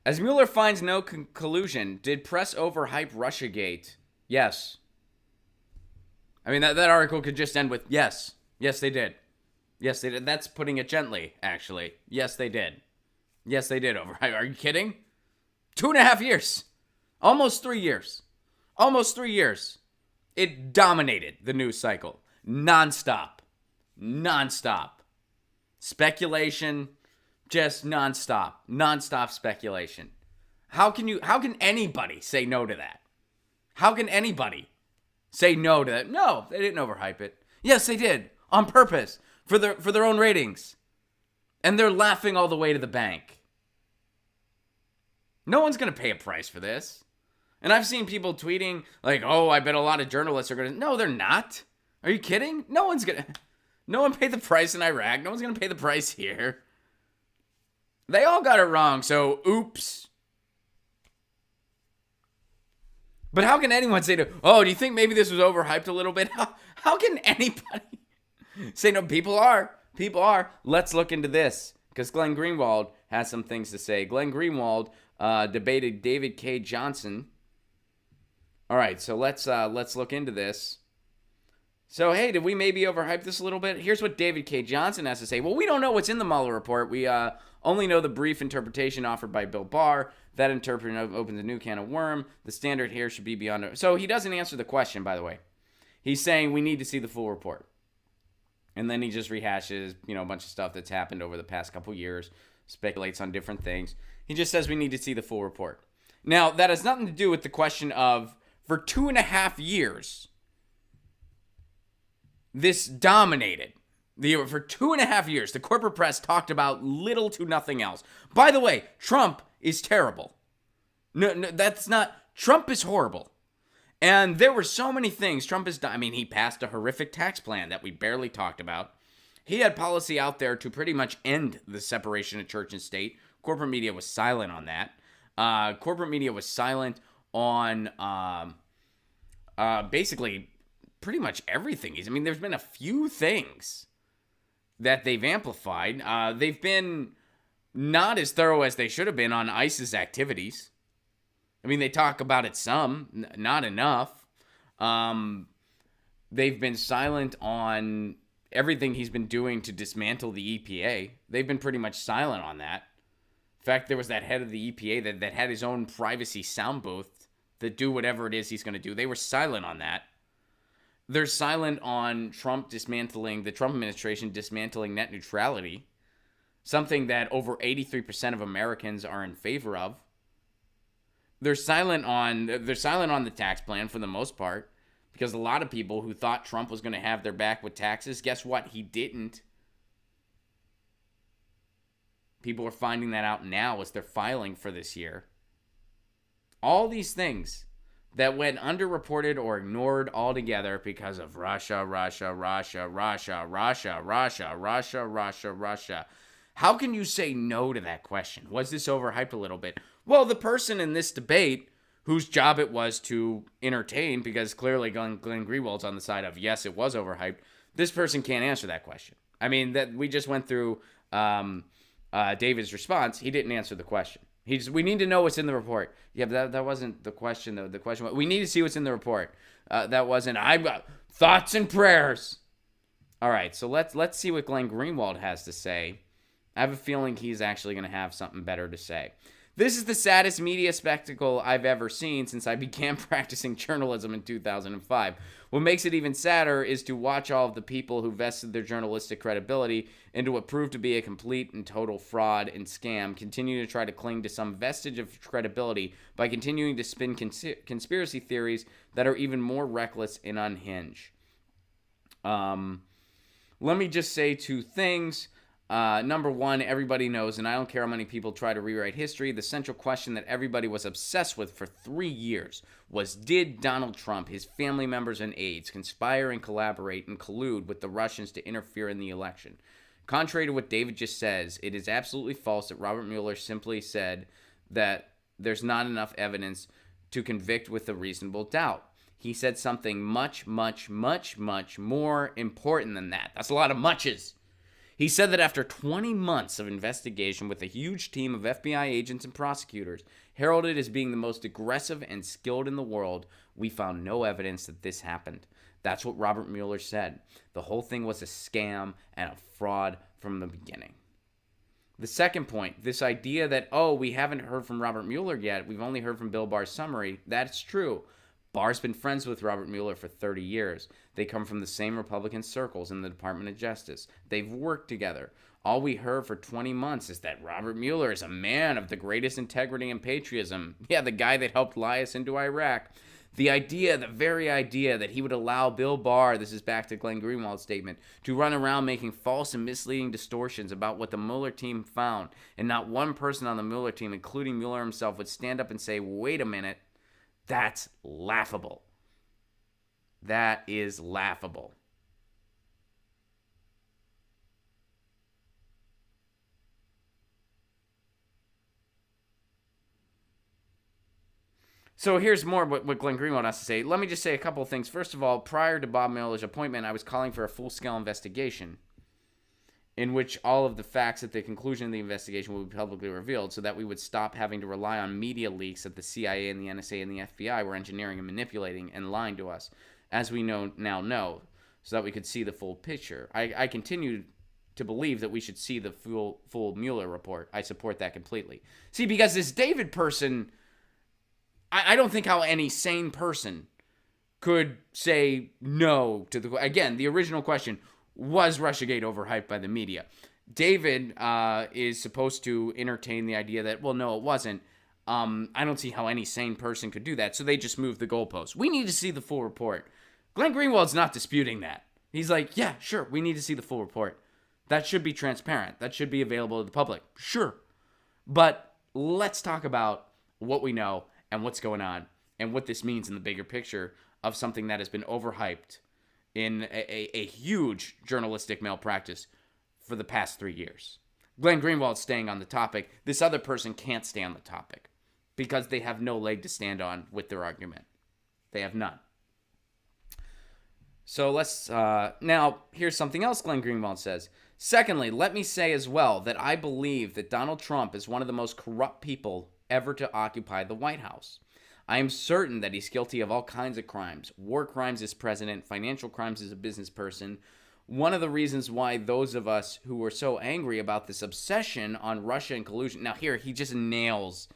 As Mueller finds no collusion, did press overhype RussiaGate? Yes. I mean, that article could just end with yes. Yes, they did. Yes, they did. That's putting it gently, actually. Yes, they did. Yes, they did overhype. Are you kidding? 2.5 years. Almost 3 years. Almost 3 years. It dominated the news cycle. Nonstop. Nonstop. Speculation, just nonstop. Nonstop speculation. How can anybody say no to that? How can anybody say no to that? No, they didn't overhype it. Yes, they did. On purpose. For their own ratings. And they're laughing all the way to the bank. No one's going to pay a price for this. And I've seen people tweeting like, oh, I bet a lot of journalists are going to. No, they're not. Are you kidding? No one's going to. No one paid the price in Iraq. No one's going to pay the price here. They all got it wrong, so oops. But how can anyone say, oh, do you think maybe this was overhyped a little bit? How can anybody say no? People are. People are. Let's look into this because Glenn Greenwald has some things to say. Glenn Greenwald debated David K. Johnson. All right, so let's look into this. So, hey, did we maybe overhype this a little bit? Here's what David K. Johnson has to say. Well, we don't know what's in the Mueller report. We only know the brief interpretation offered by Bill Barr. That interpretation opens a new can of worm. The standard here should be beyond. So he doesn't answer the question, by the way. He's saying we need to see the full report. And then he just rehashes, a bunch of stuff that's happened over the past couple years, speculates on different things. He just says we need to see the full report. Now, that has nothing to do with the question of, for 2.5 years, this dominated. For 2.5 years, the corporate press talked about little to nothing else. By the way, Trump is terrible. No, that's not. Trump is horrible. And there were so many things Trump has done. I mean, he passed a horrific tax plan that we barely talked about. He had policy out there to pretty much end the separation of church and state. Corporate media was silent on that. Corporate media was silent on basically pretty much everything. I mean, there's been a few things that they've amplified. They've been not as thorough as they should have been on ICE's activities. I mean, they talk about it some, not enough. They've been silent on everything he's been doing to dismantle the EPA. They've been pretty much silent on that. In fact, there was that head of the EPA that had his own privacy sound booth that do whatever it is he's going to do. They were silent on that. They're silent on the Trump administration dismantling net neutrality, something that over 83% of Americans are in favor of. They're silent on the tax plan for the most part, because a lot of people who thought Trump was going to have their back with taxes, guess what? He didn't. People are finding that out now as they're filing for this year. All these things that went underreported or ignored altogether because of Russia. How can you say no to that question? Was this overhyped a little bit? Well, the person in this debate whose job it was to entertain, because clearly Glenn Greenwald's on the side of, yes, it was overhyped, this person can't answer that question. I mean, that we just went through David's response. He didn't answer the question. We need to know what's in the report. Yeah, but that wasn't the question, though. The question was, we need to see what's in the report. That wasn't, I've got thoughts and prayers. All right, so let's see what Glenn Greenwald has to say. I have a feeling he's actually going to have something better to say. This is the saddest media spectacle I've ever seen since I began practicing journalism in 2005. What makes it even sadder is to watch all of the people who vested their journalistic credibility into what proved to be a complete and total fraud and scam continue to try to cling to some vestige of credibility by continuing to spin conspiracy theories that are even more reckless and unhinged. Let me just say two things. Number one, everybody knows, and I don't care how many people try to rewrite history, the central question that everybody was obsessed with for 3 years was, did Donald Trump, his family members and aides, conspire and collaborate and collude with the Russians to interfere in the election? Contrary to what David just says, it is absolutely false that Robert Mueller simply said that there's not enough evidence to convict with a reasonable doubt. He said something much, much, much, much more important than that. That's a lot of muches. He said that after 20 months of investigation with a huge team of FBI agents and prosecutors, heralded as being the most aggressive and skilled in the world, we found no evidence that this happened. That's what Robert Mueller said. The whole thing was a scam and a fraud from the beginning. The second point, this idea that, oh, we haven't heard from Robert Mueller yet, we've only heard from Bill Barr's summary, that's true. Barr's been friends with Robert Mueller for 30 years. They come from the same Republican circles in the Department of Justice. They've worked together. All we heard for 20 months is that Robert Mueller is a man of the greatest integrity and patriotism. Yeah, the guy that helped lie us into Iraq. The very idea that he would allow Bill Barr, this is back to Glenn Greenwald's statement, to run around making false and misleading distortions about what the Mueller team found, and not one person on the Mueller team, including Mueller himself, would stand up and say, wait a minute, that's laughable. That is laughable. So here's more what Glenn Greenwald has to say. Let me just say a couple of things. First of all, prior to Bob Mueller's appointment, I was calling for a full-scale investigation in which all of the facts at the conclusion of the investigation will be publicly revealed so that we would stop having to rely on media leaks that the CIA and the NSA and the FBI were engineering and manipulating and lying to us, as we now know, so that we could see the full picture. I continue to believe that we should see the full Mueller report. I support that completely. See, because this David person, I don't think how any sane person could say no to the original question, was RussiaGate overhyped by the media? David is supposed to entertain the idea that, well, no, it wasn't. I don't see how any sane person could do that, so they just moved the goalpost. We need to see the full report. Glenn Greenwald's not disputing that. He's like, yeah, sure, we need to see the full report. That should be transparent. That should be available to the public. Sure. But let's talk about what we know and what's going on and what this means in the bigger picture of something that has been overhyped in a huge journalistic malpractice for the past 3 years. Glenn Greenwald's staying on the topic. This other person can't stay on the topic because they have no leg to stand on with their argument. They have none. So let's, now, here's something else Glenn Greenwald says. Secondly, let me say as well that I believe that Donald Trump is one of the most corrupt people ever to occupy the White House. I am certain that he's guilty of all kinds of crimes. War crimes as president, financial crimes as a business person. One of the reasons why those of us who were so angry about this obsession on Russia and collusion. Now here, he just nails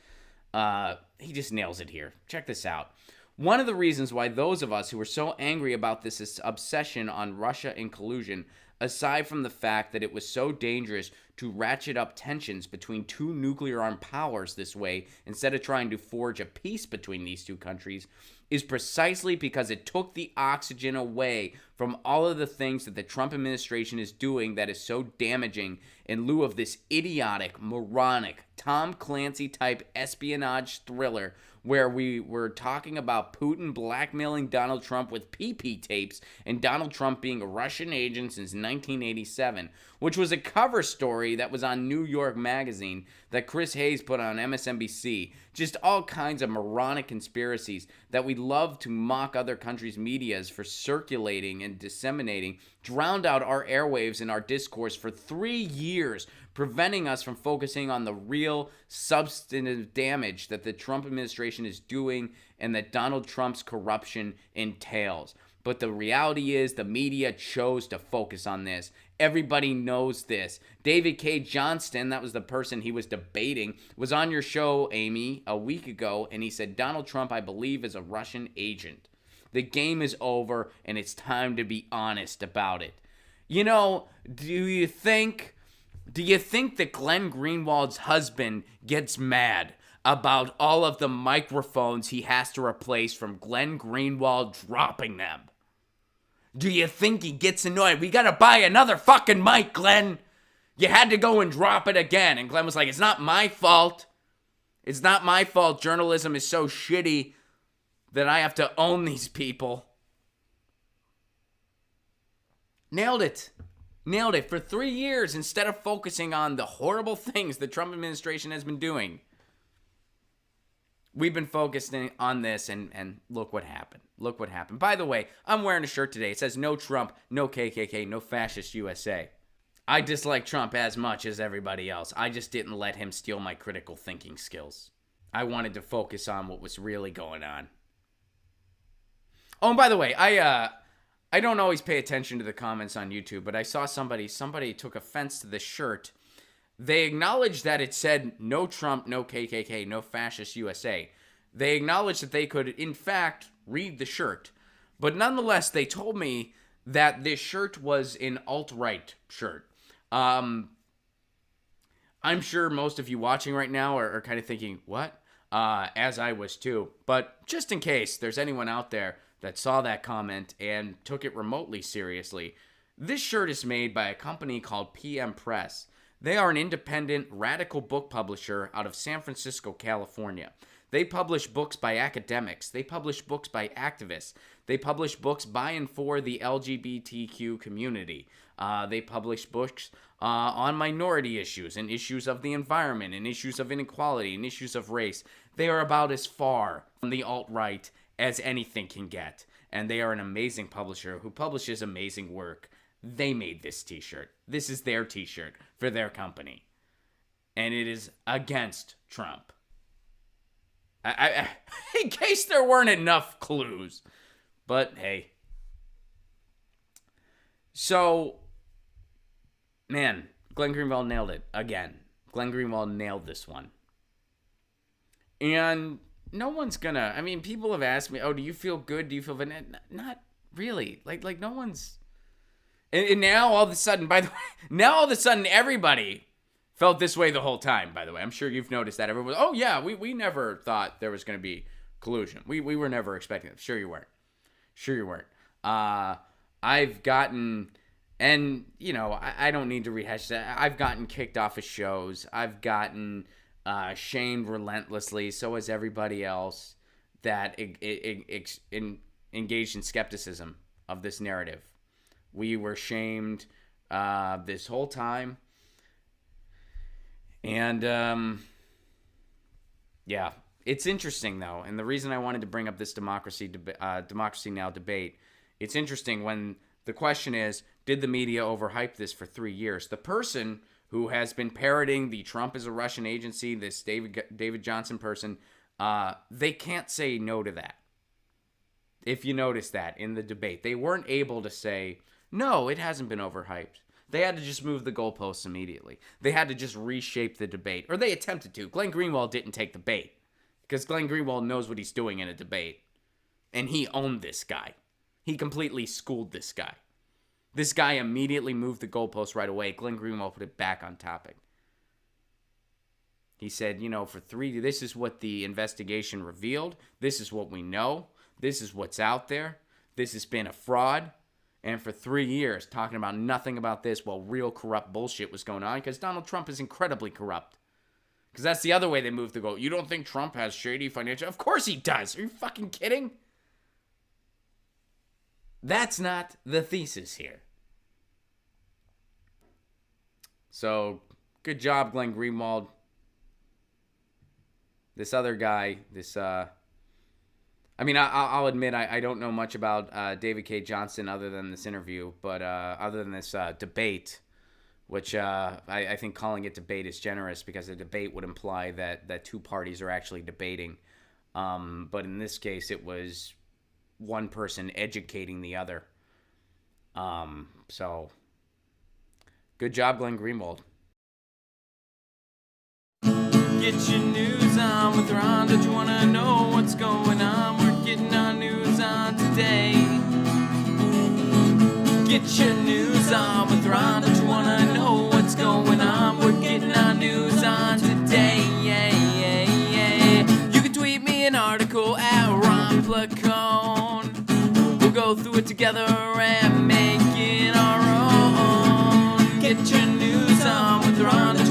it here. Check this out. One of the reasons why those of us who were so angry about this obsession on Russia and collusion, aside from the fact that it was so dangerous to ratchet up tensions between two nuclear-armed powers this way instead of trying to forge a peace between these two countries, is precisely because it took the oxygen away from all of the things that the Trump administration is doing that is so damaging in lieu of this idiotic, moronic, Tom Clancy-type espionage thriller where we were talking about Putin blackmailing Donald Trump with PP tapes and Donald Trump being a Russian agent since 1987, which was a cover story that was on New York Magazine that Chris Hayes put on MSNBC. Just all kinds of moronic conspiracies that we love to mock other countries' medias for circulating and disseminating, drowned out our airwaves and our discourse for 3 years, preventing us from focusing on the real substantive damage that the Trump administration is doing and that Donald Trump's corruption entails. But the reality is the media chose to focus on this. Everybody knows this. David K. Johnston, that was the person he was debating, was on your show, Amy, a week ago, and he said, Donald Trump, I believe, is a Russian agent. The game is over, and it's time to be honest about it. You know, do you think that Glenn Greenwald's husband gets mad about all of the microphones he has to replace from Glenn Greenwald dropping them? Do you think he gets annoyed? We gotta buy another fucking mic, Glenn. You had to go and drop it again. And Glenn was like, it's not my fault. It's not my fault. Journalism is so shitty that I have to own these people. Nailed it. Nailed it. For 3 years, instead of focusing on the horrible things the Trump administration has been doing, we've been focusing on this, and look what happened. Look what happened. By the way, I'm wearing a shirt today. It says, no Trump, no KKK, no fascist USA. I dislike Trump as much as everybody else. I just didn't let him steal my critical thinking skills. I wanted to focus on what was really going on. Oh, and by the way, I don't always pay attention to the comments on YouTube, but I saw somebody took offense to the shirt. They acknowledged that it said no Trump, no KKK, no fascist USA. They acknowledged that they could, in fact, read the shirt. But nonetheless, they told me that this shirt was an alt-right shirt. I'm sure most of you watching right now are kind of thinking, what? As I was too. But just in case there's anyone out there that saw that comment and took it remotely seriously, this shirt is made by a company called PM Press. They are an independent, radical book publisher out of San Francisco, California. They publish books by academics. They publish books by activists. They publish books by and for the LGBTQ community. They publish books on minority issues and issues of the environment and issues of inequality and issues of race. They are about as far from the alt-right as anything can get. And they are an amazing publisher who publishes amazing work. They made this t-shirt. This is their t-shirt for their company. And it is against Trump. In case there weren't enough clues. But hey. So, man, Glenn Greenwald nailed it again. Glenn Greenwald nailed this one. And no one's gonna, I mean, people have asked me, oh, do you feel good? Do you feel, not really. Like no one's, and now all of a sudden, by the way, now all of a sudden everybody felt this way the whole time, by the way. I'm sure you've noticed that. Everyone, oh yeah, we never thought there was going to be collusion. We were never expecting it. Sure you weren't. Sure you weren't. I've gotten, and you know, I don't need to rehash that. I've gotten kicked off of shows. I've gotten shamed relentlessly. So has everybody else that engaged in skepticism of this narrative. We were shamed this whole time. And, yeah, it's interesting, though. And the reason I wanted to bring up this Democracy Now! Debate, it's interesting when the question is, did the media overhype this for 3 years? The person who has been parroting the Trump is a Russian agency, this David Johnson person, they can't say no to that. If you notice that in the debate, they weren't able to say, no, it hasn't been overhyped. They had to just move the goalposts immediately. They had to just reshape the debate. Or they attempted to. Glenn Greenwald didn't take the bait. Because Glenn Greenwald knows what he's doing in a debate. And he owned this guy. He completely schooled this guy. This guy immediately moved the goalposts right away. Glenn Greenwald put it back on topic. He said, you know, this is what the investigation revealed. This is what we know. This is what's out there. This has been a fraud. And for 3 years, talking about nothing about this while real corrupt bullshit was going on, because Donald Trump is incredibly corrupt. Because that's the other way they move the goal. You don't think Trump has shady financial? Of course he does. Are you fucking kidding? That's not the thesis here. So, good job, Glenn Greenwald. This other guy, I'll admit I don't know much about David K. Johnson other than this interview, but other than this debate, which I think calling it debate is generous because a debate would imply that two parties are actually debating. But in this case, it was one person educating the other. So, good job, Glenn Greenwald. Get your news on with Ron. Don't you want to know what's going on? We're getting our news on today. Get your news on with Ron. Don't you want to know what's going on? We're getting our news on today. Yeah, yeah, yeah. You can tweet me an article at Ron Placone. We'll go through it together and make it our own. Get your news on with Ron.